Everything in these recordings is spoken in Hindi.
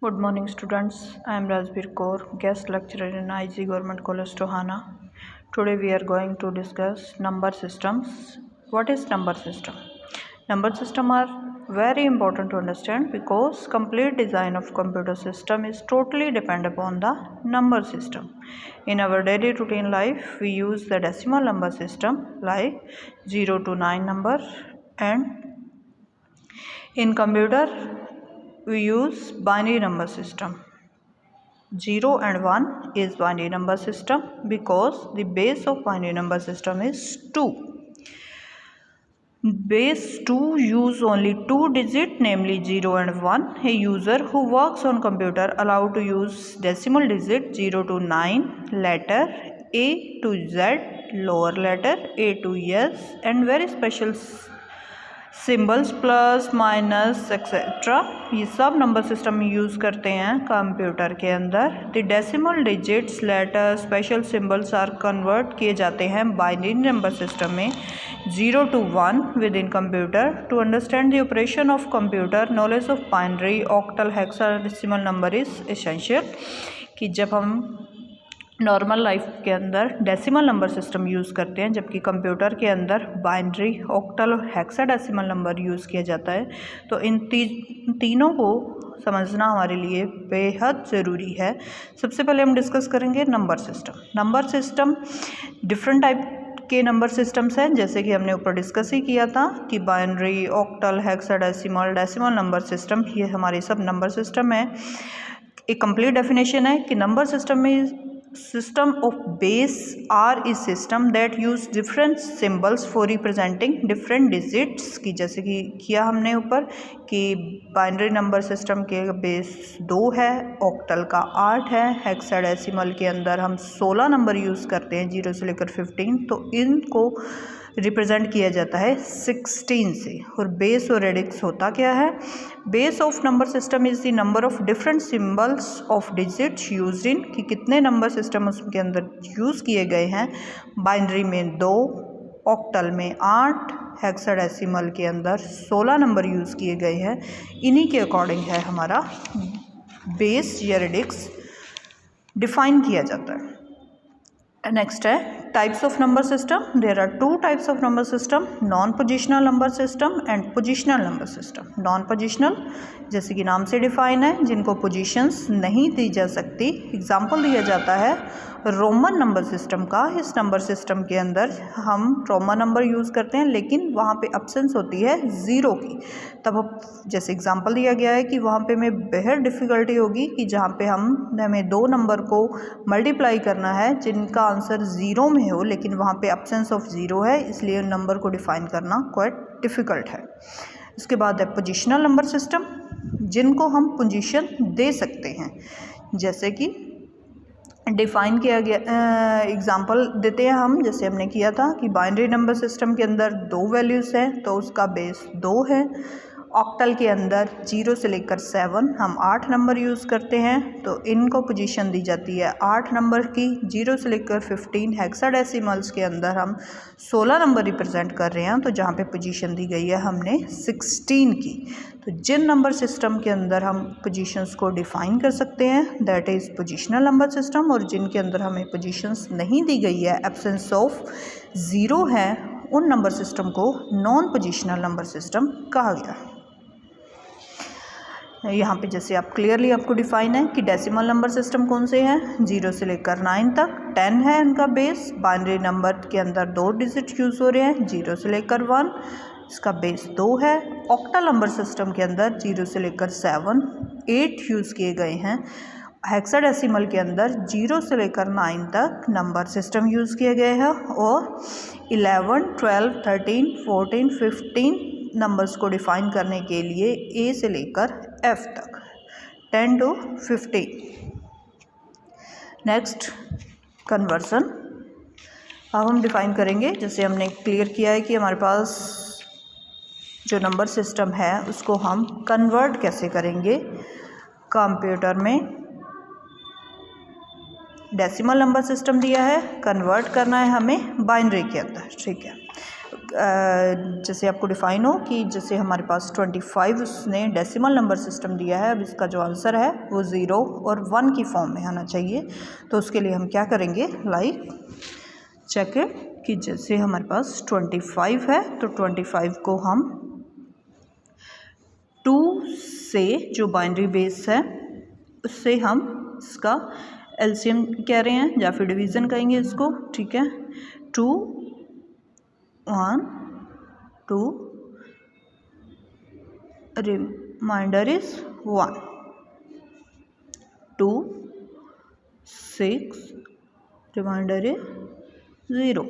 Good morning, students. I am Rajbir Kaur, guest lecturer in IG Government College Tohana. Today we are going to discuss number systems. What is number system? Number system are very important to understand because complete design of computer system is totally depend upon the number system. In our daily routine life, we use the decimal number system like 0 to 9 number, and in computer we use binary number system. 0 and 1 is binary number system because the base of binary number system is 2. Base 2 use only 2 digit, namely 0 and 1. A user who works on computer allowed to use decimal digit 0 to 9, letter A to Z, lower letter A to S, and very special symbols plus minus etcetera, ये सब नंबर सिस्टम यूज़ करते हैं कंप्यूटर के अंदर. The decimal digits, letter, special symbols are convert किए जाते हैं बाइनरी नंबर सिस्टम में 0 to 1 with in computer. To understand the operation of computer, knowledge of binary, octal, hexadecimal number is essential. कि जब हम नॉर्मल लाइफ के अंदर डेसिमल नंबर सिस्टम यूज़ करते हैं, जबकि कंप्यूटर के अंदर बाइनरी, ऑक्टल और हेक्साडेसिमल नंबर यूज़ किया जाता है, तो इन तीनों को समझना हमारे लिए बेहद ज़रूरी है. सबसे पहले हम डिस्कस करेंगे number system. Number system different type के नंबर सिस्टम्स हैं, जैसे कि हमने ऊपर डिस्कस ही किया था कि binary, octal, hexadecimal, decimal number system, ये हमारे सब नंबर सिस्टम है. एक कंप्लीट डेफिनेशन है कि नंबर सिस्टम में system of base R is system that use different symbols for representing different digits. की जैसे कि किया हमने ऊपर कि बाइनरी नंबर सिस्टम के बेस 2 है, ऑक्टल का 8 है, हेक्साडेसिमल के अंदर हम 16 नंबर यूज़ करते हैं 0 से लेकर 15, तो इनको रिप्रेजेंट किया जाता है 16 से. और बेस और रेडिक्स होता क्या है? Base of number system is the number of different symbols of digits use in, कि कितने नंबर सिस्टम उसके अंदर यूज़ किए गए हैं. बाइनरी में 2, ऑक्टल में 8, हेक्साडेसिमल के अंदर 16 नंबर यूज़ किए गए हैं. इन्हीं के अकॉर्डिंग है हमारा बेस या रेडिक्स डिफाइन किया जाता है. नेक्स्ट है types of number system. There are 2 types of number system, non positional number system and positional number system. Non positional जैसे कि नाम से डिफाइन है, जिनको पोजीशंस नहीं दी जा सकती. एग्जांपल दिया जाता है रोमन नंबर सिस्टम का. इस नंबर सिस्टम के अंदर हम रोमन नंबर यूज़ करते हैं, लेकिन वहाँ पे अब्सेंस होती है 0 की. तब जैसे एग्जांपल दिया गया है कि वहाँ पे हमें बेहद डिफ़िकल्टी होगी कि जहाँ पे हमें 2 नंबर को मल्टीप्लाई करना है जिनका आंसर 0 में हो, लेकिन वहाँ पे अब्सेंस ऑफ 0 है, इसलिए नंबर को डिफ़ाइन करना क्वाइट डिफ़िकल्ट है. उसके बाद है पोजिशनल नंबर सिस्टम, जिनको हम पोजीशन दे सकते हैं, जैसे कि डिफ़ाइन किया गया. एग्जांपल देते हैं हम, जैसे हमने किया था कि बाइनरी नंबर सिस्टम के अंदर 2 वैल्यूज़ हैं, तो उसका बेस 2 है. ऑक्टल के अंदर 0 से लेकर 7 हम 8 नंबर यूज़ करते हैं, तो इनको पोजीशन दी जाती है 8 नंबर की. 0 से लेकर 15 हेक्साडेसिमल्स के अंदर हम 16 नंबर रिप्रेजेंट कर रहे हैं, तो जहाँ पे पोजीशन दी गई है हमने 16 की. तो जिन नंबर सिस्टम के अंदर हम पोजीशंस को डिफ़ाइन कर सकते हैं that is positional number system, और जिनके अंदर हमें पोजीशंस नहीं दी गई है, एब्सेंस ऑफ 0 है, उन नंबर सिस्टम को नॉन पोजिशनल नंबर सिस्टम कहा गया है. यहाँ पे जैसे आप क्लियरली आपको डिफाइन है कि डेसिमल नंबर सिस्टम कौन से हैं, 0 से लेकर 9 तक. 10 है उनका बेस. बाइनरी नंबर के अंदर 2 डिजिट यूज़ हो रहे हैं, 0 से लेकर 1, इसका बेस 2 है. ऑक्टल नंबर सिस्टम के अंदर 0 से लेकर 7, 8 यूज़ किए गए हैं. हेक्साडेसिमल के अंदर 0 से लेकर 9 तक नंबर सिस्टम यूज़ किए गए हैं, और 11, 12, 13, 14, 15 नंबर्स को डिफ़ाइन करने के लिए ए से लेकर एफ तक, 10 to 15. Next conversion. अब हम डिफ़ाइन करेंगे, जैसे हमने क्लियर किया है कि हमारे पास जो नंबर सिस्टम है उसको हम कन्वर्ट कैसे करेंगे कंप्यूटर में. डेसिमल नंबर सिस्टम दिया है, कन्वर्ट करना है हमें बाइनरी के अंदर, ठीक है. जैसे आपको डिफाइन हो कि जैसे हमारे पास 25 उसने डेसिमल नंबर सिस्टम दिया है, अब इसका जो आंसर है वो 0 और 1 की फॉर्म में आना चाहिए। तो उसके लिए हम क्या करेंगे, लाइक चेक इट कि जैसे हमारे पास 25 है तो 25 को हम 2 से जो बाइनरी बेस है उससे हम इसका एलसीएम कह रहे हैं या फिर डिवीज़न कहेंगे इसको, ठीक है। 2 1 2 रिमाइंडर इज 1 2 6 रिमाइंडर इज 0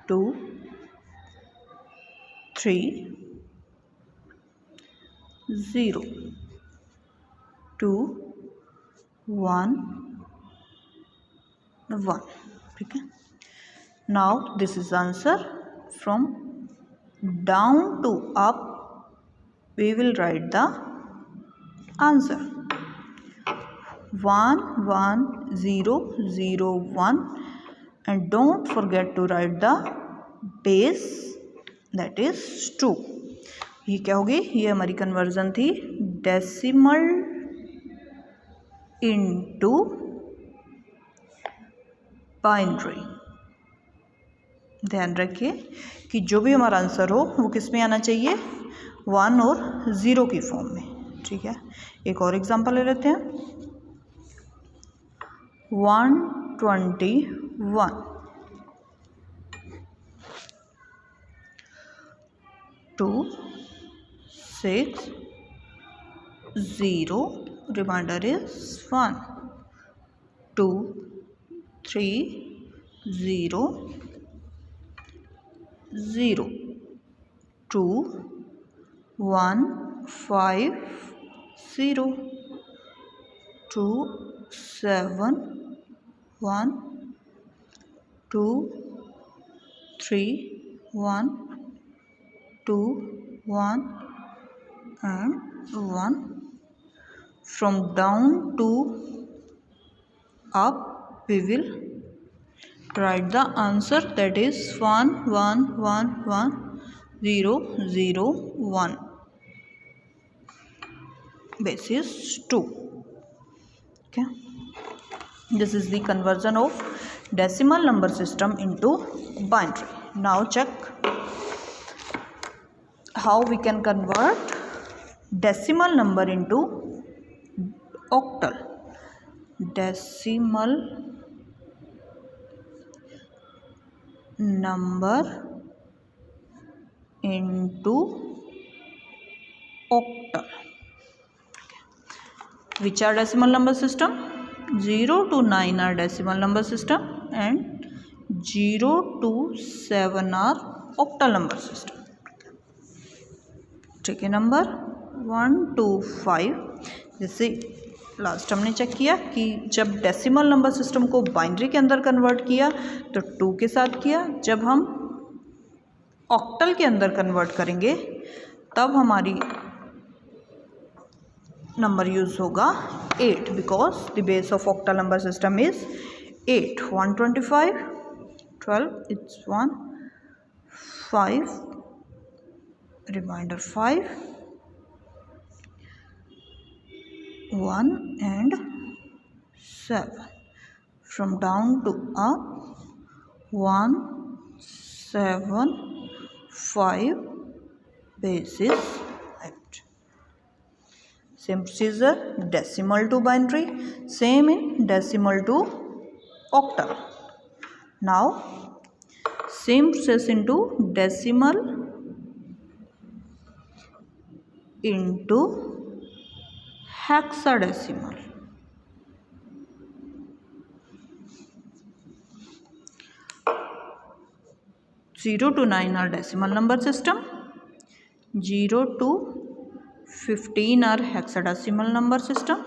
2 3 0 2 1 1, ठीक है। Now this is answer from down to up we will write the answer 1 1 0 0 1 and don't forget to write the base, that is 2। ये क्या होगी, ये हमारी कन्वर्जन थी डेसिमल इनटू बाइनरी। ध्यान रखिए कि जो भी हमारा आंसर हो वो किस में आना चाहिए, 1 और 0 की फॉर्म में, ठीक है। एक और एग्जांपल ले लेते हैं 121 2 6 0 reminder is 1 2 3 0 0 2 1 5 0 2 7 1 2 3 1 2 1 and 1। From down to up we will write the answer, that is 1 1 1 1 0 0 1 basis 2, okay। This is the conversion of decimal number system into binary. Now check how we can convert decimal number into octal. Decimal number into octal. Which are decimal number system? 0 to 9 are decimal number system and 0 to 7 are octal number system, ठीक है। नंबर 1 to 5, जैसे लास्ट हमने चेक किया कि जब डेसिमल नंबर सिस्टम को बाइनरी के अंदर कन्वर्ट किया तो 2 के साथ किया, जब हम ऑक्टल के अंदर कन्वर्ट करेंगे तब हमारी नंबर यूज होगा 8, because the base of octal number system is 8 125 12 it's 1 5 remainder 5 1 and 7। From down to up 1 7 5 basis 8। Same procedure, decimal to binary, same in decimal to octal। Now same process into decimal into hexadecimal। Zero to 9 are decimal number system, 0 to 15 are hexadecimal number system,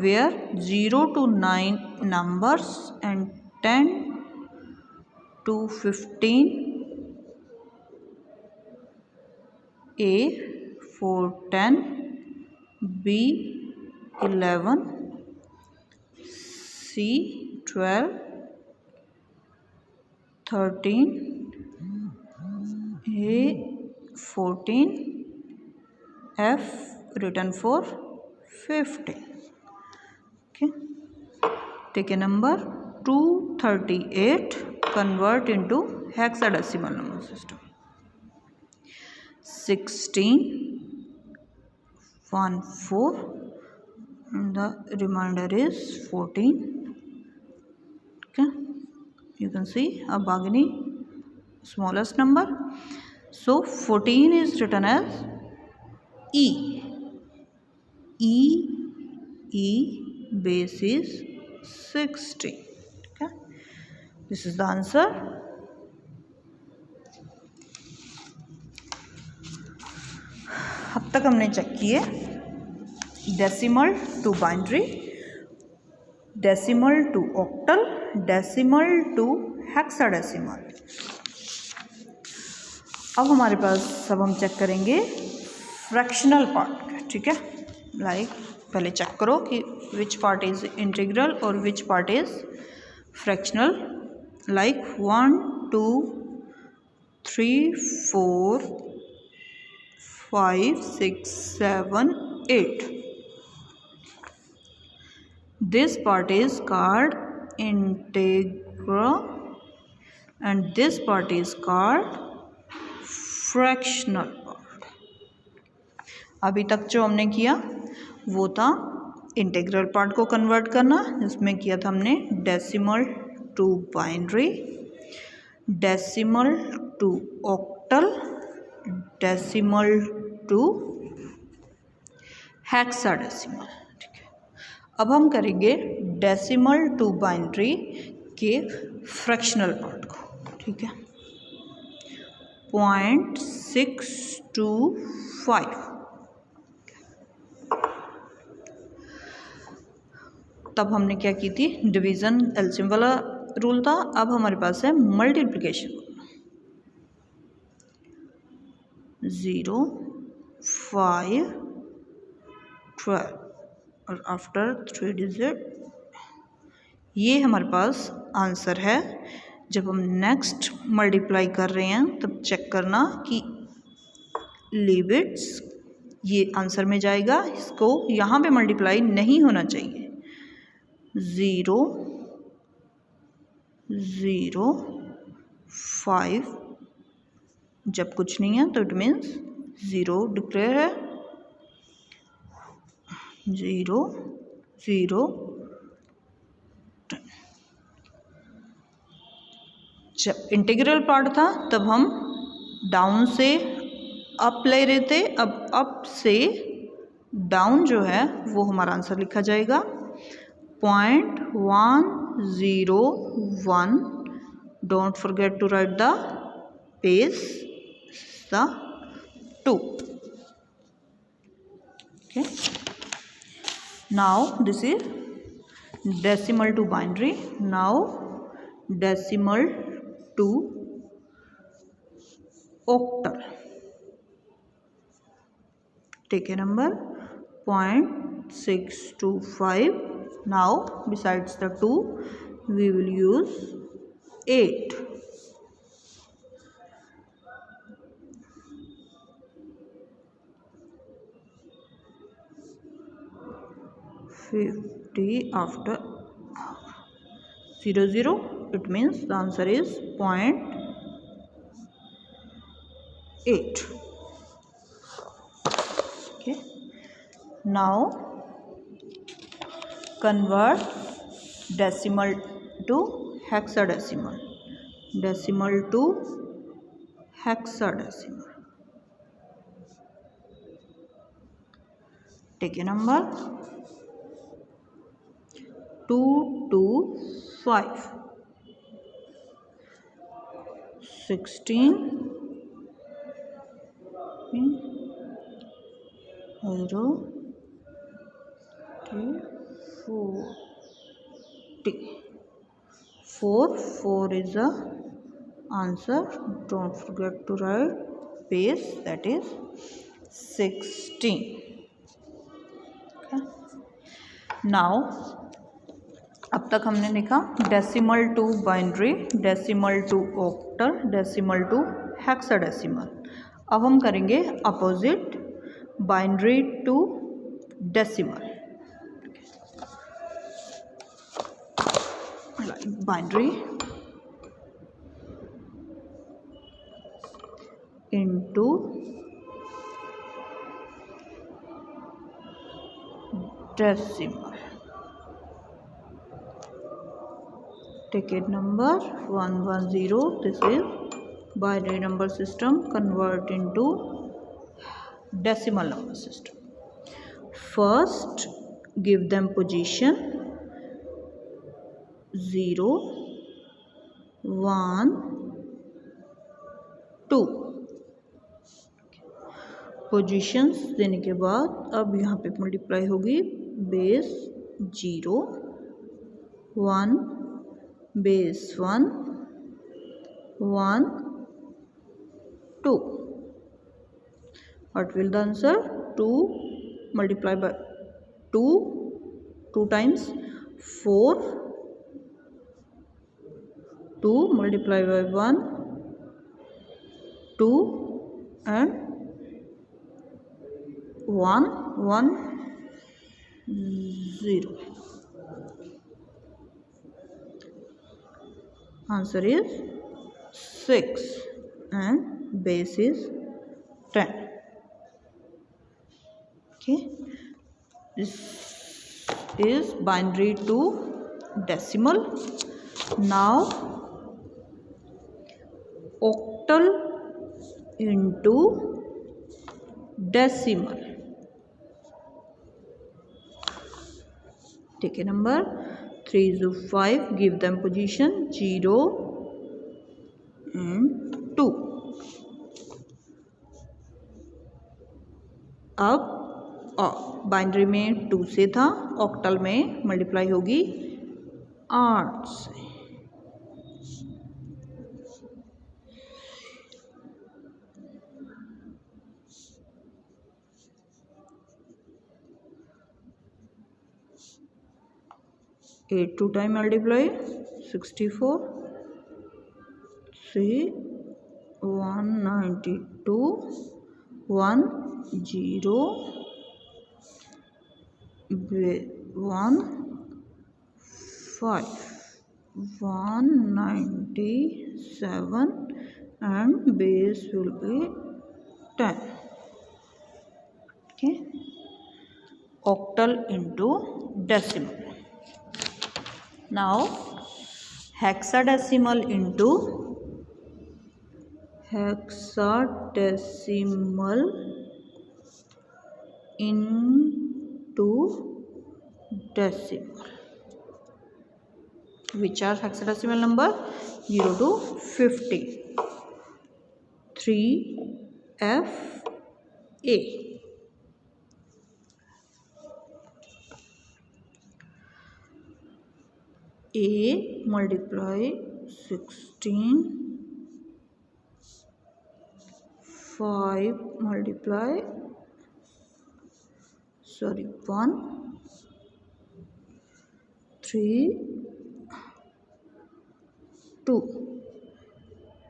where 0 to 9 numbers and 10 to 15 A for 10, B 11, C 12, 13, ये 14, F written for 15. Okay, take a number 238, convert into hexadecimal number system. 16, 1, 4, and the remainder is 14. Okay, you can see a Bagini smallest number. So 14 is written as E. E base is 60. Okay, this is the answer. अब तक हमने चेक किए decimal to binary, decimal to octal, decimal to hexadecimal. अब हमारे पास सब हम चेक करेंगे फ्रैक्शनल पार्ट का। ठीक है, लाइक पहले चेक करो कि विच पार्ट इज इंटीग्रल और which part is fractional. Like 1, 2, 3, 4, 5, 6, 7, 8. This part is called integral and this part is called fractional part. अभी तक जो हमने किया वो था इंटीग्रल पार्ट को कन्वर्ट करना, जिसमें किया था हमने decimal to binary, decimal to octal, decimal to hexadecimal. ठीक है, अब हम करेंगे डेसिमल टू बाइनरी के फ्रैक्शनल पार्ट को। ठीक है, 0.625। तब हमने क्या की थी, डिवीज़न एलसीएम वाला रूल था। अब हमारे पास है मल्टीप्लिकेशन। 0, 5, 12 और आफ्टर 3 डिजिट। ये हमारे पास आंसर है। जब हम नेक्स्ट मल्टीप्लाई कर रहे हैं तब चेक करना कि लिमिट्स ये आंसर में जाएगा, इसको यहाँ पे मल्टीप्लाई नहीं होना चाहिए। 0, 0, 5 जब कुछ नहीं है तो इट मीन्स 0 डिक्लेयर है। 0, 0, 10। जब इंटीग्रल पार्ट था तब हम डाउन से अप ले रहे थे, अब अप से डाउन जो है वो हमारा आंसर लिखा जाएगा 0.101। Don't forget to write the base, the 2. Okay, now this is decimal to binary. Now decimal to octal. Take a number 0.625. Now besides the 2 we will use 8. 50 after 0, 0, it means the answer is 0.8. Okay, now convert decimal to hexadecimal, decimal to hexadecimal. Take a number 225, 16, 0, 40. 4 is the answer. Don't forget to write base, that is 16. Okay. Now अब तक हमने लिखा decimal to binary, decimal to octal, decimal to hexadecimal. अब हम करेंगे opposite, binary to decimal. Binary into decimal. Ticket number 110. This is binary number system convert into decimal number system. First give them position 0, 1, 2। Positions देने के बाद अब यहाँ पे मल्टीप्लाई होगी base 0, 1, base 1, 1, 2। What will the answer? 2 multiplied by 2 times 4, 2 multiplied by 1, 2 and 1, 1, 0। Answer is 6 and base is 10। Okay, this is binary to decimal. Now octal into decimal। Take a number 3 to 5, give them position 0 and 2। अब बाइनरी में 2 से था, ऑक्टल में मल्टीप्लाई होगी 8 से। 8 2 time multiply 64, 3 192, 1 0 1 5 197 and base will be 10। Okay, octal into decimal। Now hexadecimal into decimal, which are hexadecimal number 0 to 50, 3FA। A multiply 16, 5 multiply 1, 3 2,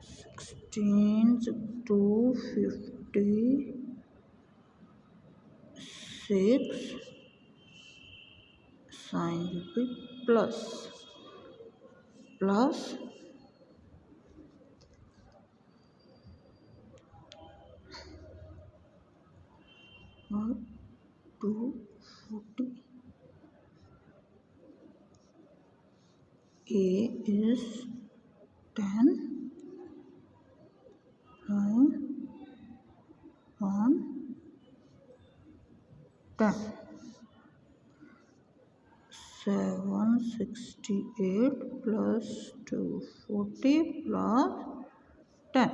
16 to 56, sign will be plus 240। A is 10, 9 1 10, 768 plus 240 plus 10।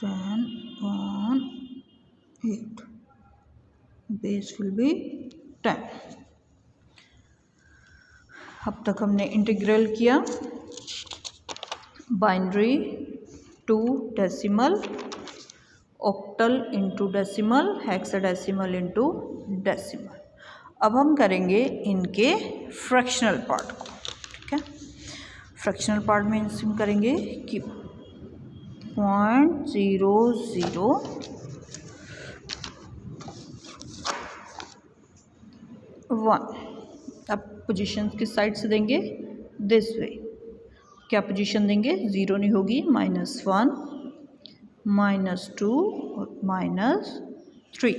10 on 8, base will be 10। अब तक हमने इंटीग्रल किया binary to decimal, octal into decimal, hexadecimal into decimal. अब हम करेंगे इनके फ्रैक्शनल पार्ट को, ठीक है। फ्रैक्शनल पार्ट में हम करेंगे कि 0.001। अब पोजीशन किस साइड से देंगे, दिस वे। क्या पोजीशन देंगे, 0 नहीं होगी, -1, -2 और -3।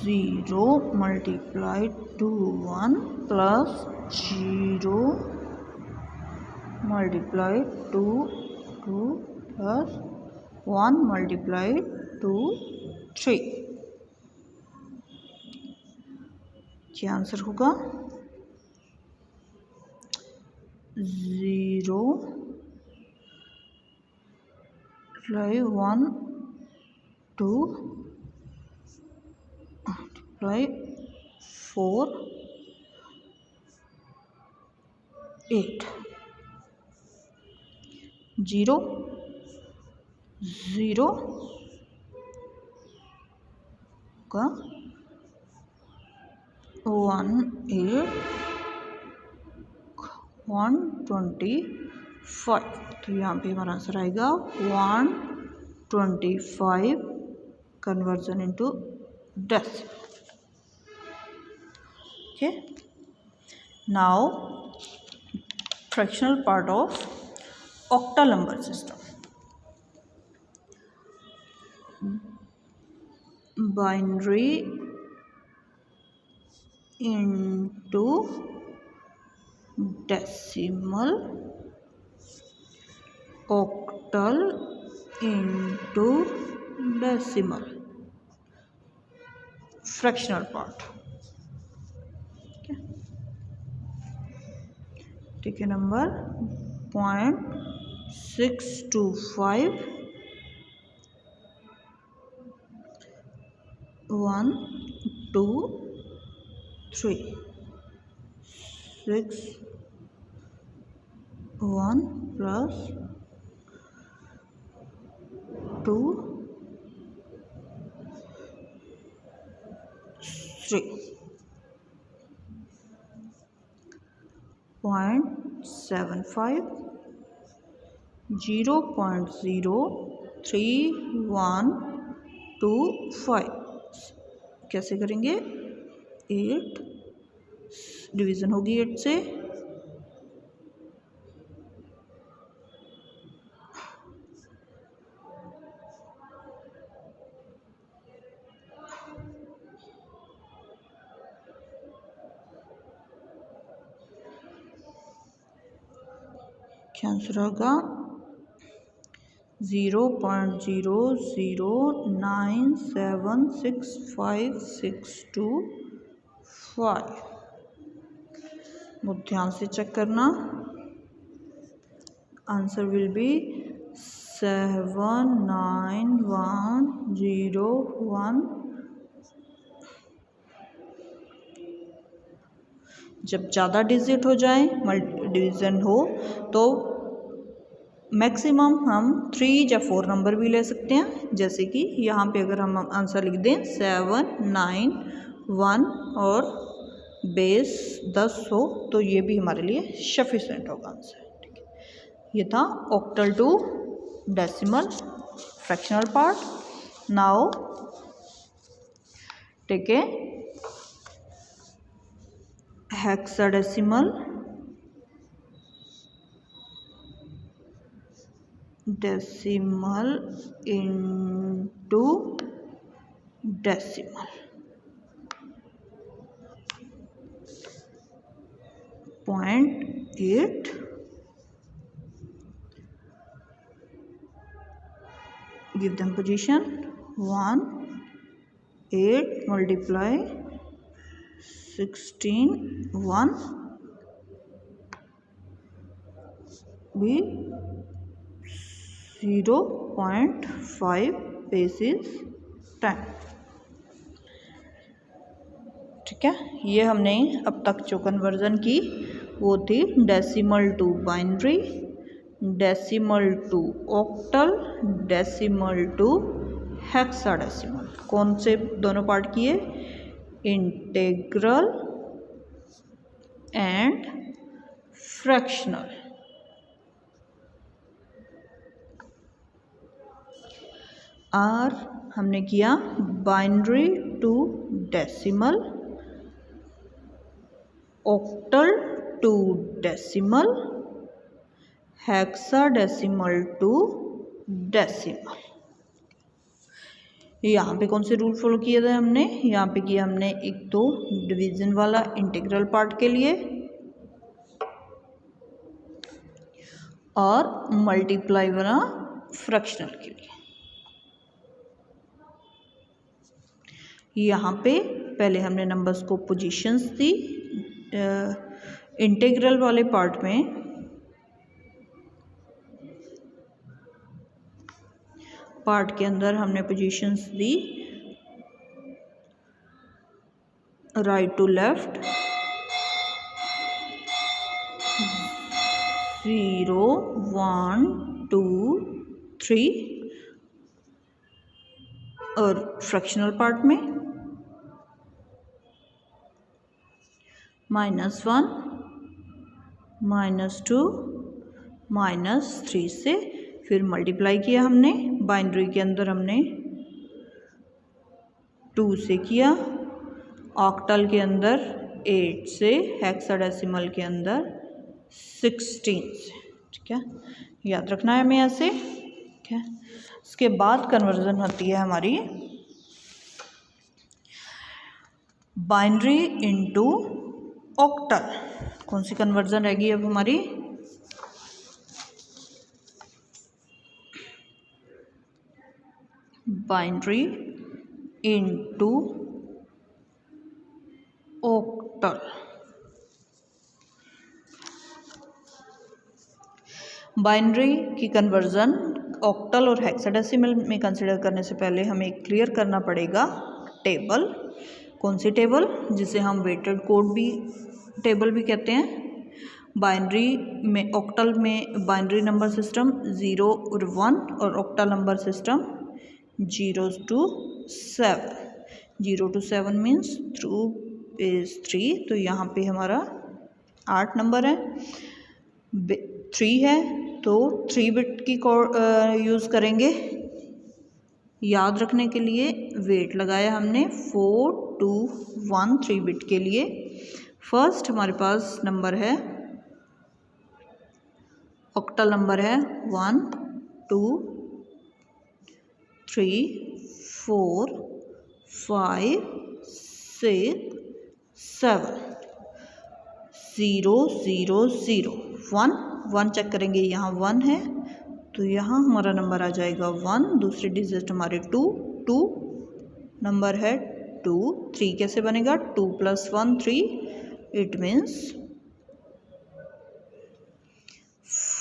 0 multiplied to 1 plus 0 multiplied to 2 plus 1 multiplied to 3। क्या आंसर होगा, 0 1 2 multiply 4 8। 0 0 का 1 8 125। तो यहाँ पे हमारा आंसर आएगा 125 conversion into decimal. Okay, now fractional part of octal number system. Binary into decimal, octal into decimal, fractional part. ठीक है, नंबर 0.625 1 2 3 6 1 plus 2 3 0.75 0.03125। कैसे करेंगे, 8 डिवीज़न होगी 8 से, क्या आंसर होगा 0.009765625। बहुत ध्यान से चेक करना, आंसर विल बी 79101। जब ज़्यादा डिजिट हो जाए, डिवीज़न हो, तो मैक्सिमम हम 3 या 4 नंबर भी ले सकते हैं। जैसे कि यहाँ पे अगर हम आंसर लिख दें 791 और बेस 10 हो, तो ये भी हमारे लिए सफिशेंट होगा आंसर। ठीक है, ये था octal to decimal fractional part. Now take a hexadecimal decimal into decimal, 0.8 give them position 1 8 multiply 16 1 be 0.5 basis 10। ठीक है, ये हमने अब तक जो कन्वर्जन की वो थी decimal to binary, decimal to octal, decimal to hexadecimal. कौन से दोनों पार्ट किए? Integral and fractional. और हमने किया binary to decimal, octal to decimal, hexadecimal to decimal. यहाँ पे कौन से रूल फॉलो किए थे हमने? यहाँ पे किया हमने एक तो डिवीजन वाला इंटीग्रल पार्ट के लिए और मल्टीप्लाई वाला फ्रैक्शनल के लिए। यहाँ पे पहले हमने नंबर्स को पोजीशंस दी इंटीग्रल वाले पार्ट में, पार्ट के अंदर हमने पोजीशंस दी राइट टू लेफ्ट, 0 1 2 3, और फ्रैक्शनल पार्ट में -1 -2 -3 से फिर मल्टीप्लाई किया हमने। बाइनरी के अंदर हमने 2 से किया, ऑक्टल के अंदर 8 से, हेक्साडेसिमल के अंदर 16 से। ठीक है, याद रखना है हमें ऐसे। ठीक है, इसके बाद कन्वर्जन होती है हमारी बाइनरी इनटू ऑक्टल। कौन सी कन्वर्जन रहेगी अब हमारी? Binary into octal. बाइनरी की कन्वर्जन ऑक्टल और हेक्साडेसिमल में कंसिडर करने से पहले हमें क्लियर करना पड़ेगा टेबल। कौन सी टेबल? जिसे हम वेटेड कोड भी टेबल भी कहते हैं। बाइनरी में, ऑक्टल में बाइनरी नंबर सिस्टम 0 और 1 और octal number system 0 to 7। 0 to 7 means through is 3, तो यहाँ पे हमारा 8 नंबर है, 3 है तो 3 बिट की यूज़ करेंगे। याद रखने के लिए वेट लगाया हमने 4 2 1 3 बिट के लिए। फर्स्ट हमारे पास नंबर है, ऑक्टल नंबर है 1 2 3 4 5 6 7, 0 0 0 1 1 चेक करेंगे, यहाँ 1 है तो यहाँ हमारा नंबर आ जाएगा 1। दूसरी डिजिट हमारे 2 2 नंबर है 2। 3 कैसे बनेगा? 2 + 1 3, इट मीन्स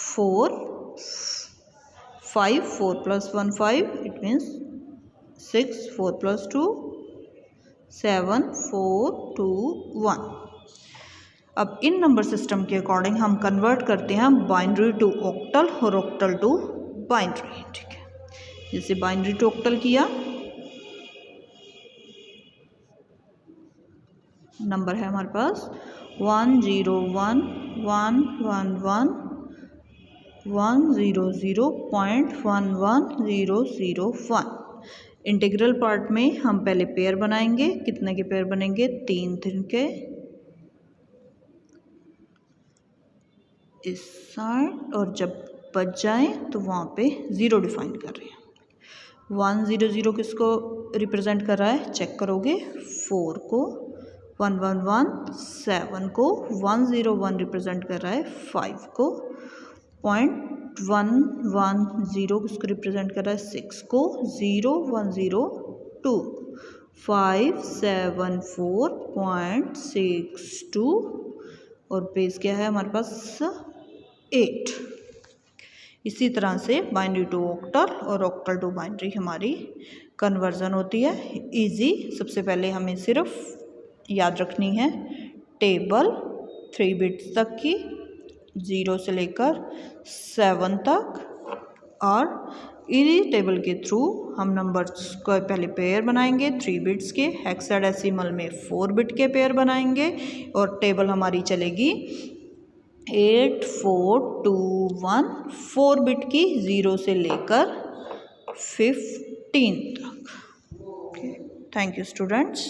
4। 5 4 + 1 5, it means 6। 4 + 2 7 4 2 1। अब इन नंबर सिस्टम के अकॉर्डिंग हम कन्वर्ट करते हैं बाइनरी टू ऑक्टल और ऑक्टल टू बाइनरी। ठीक है, जैसे बाइनरी टू ऑक्टल किया, नंबर है हमारे पास 1 0 1 1 1 1 1 0 0.110001। इंटीग्रल पार्ट में हम पहले पेयर बनाएंगे। कितने के पेयर बनेंगे? 3 3 के इस साइड, और जब बच जाए तो वहाँ पे 0 डिफाइन कर रहे हैं। 1 0 0 किसको रिप्रेजेंट कर रहा है? चेक करोगे, 4 को, 1 1 1 7 को, 1 0 1 रिप्रेजेंट कर रहा है 5 को, 0.110 किसको रिप्रेजेंट कर रहा है? 6 को, 0 1 0 2, 5 7 4.62, और बेस क्या है हमारे पास? 8। इसी तरह से बाइनरी टू ऑक्टल और ऑक्टल टू बाइनरी हमारी कन्वर्जन होती है। इजी। सबसे पहले हमें सिर्फ याद रखनी है टेबल 3 बिट्स तक की, 0 से लेकर 7 तक, और इसी टेबल के थ्रू हम नंबर्स का पहले पेयर बनाएंगे 3 बिट्स के, हेक्साडेसिमल में 4 बिट के पेयर बनाएंगे और टेबल हमारी चलेगी 8 4 2 1 4 बिट की 0 से लेकर 15 तक। Thank you students.